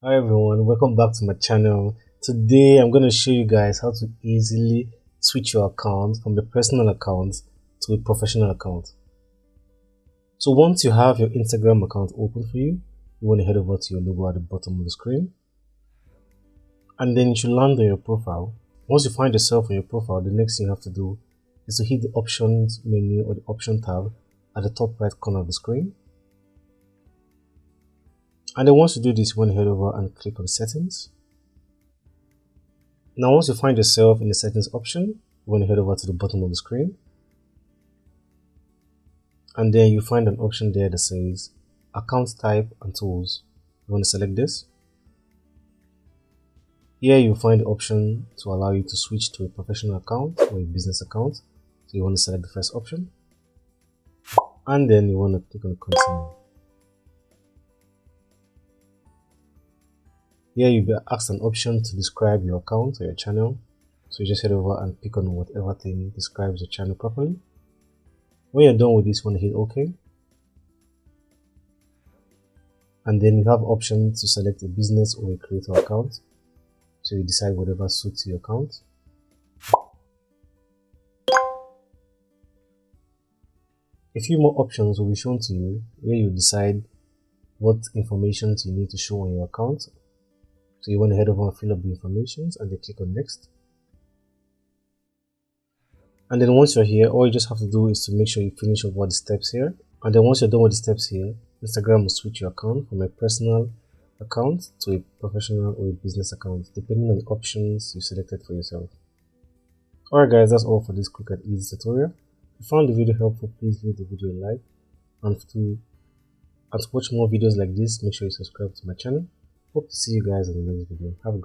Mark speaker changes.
Speaker 1: Hi everyone, welcome back to my channel. Today I'm going to show you guys how to easily switch your account from your personal account to a professional account. So once you have your Instagram account open for you, you want to head over to your logo at the bottom of the screen, and then you should land on your profile. Once you find yourself on your profile, the next thing you have to do is to hit the options menu or the option tab at the top right corner of the screen. And then once you do this, you want to head over and click on settings. Now once you find yourself in the settings option, you want to head over to the bottom of the screen. And then you find an option there that says account type and tools. You want to select this. Here you'll find the option to allow you to switch to a professional account or a business account. So you want to select the first option. And then you want to click on continue. Here you'll be asked an option to describe your account or your channel. So you just head over and pick on whatever thing describes your channel properly. When you're done with this, you want to hit OK. And then you have options to select a business or a creator account. So you decide whatever suits your account. A few more options will be shown to you where you decide what information you need to show on your account. So you want to head over and fill up the information and then click on next. And then once you're here, all you just have to do is to make sure you finish over the steps here. And then once you're done with the steps here, Instagram will switch your account from a personal account to a professional or a business account, depending on the options you selected for yourself. Alright guys, that's all for this quick and easy tutorial. If you found the video helpful, please leave the video a like. And to watch more videos like this, make sure you subscribe to my channel. Hope to see you guys in the next video. Have a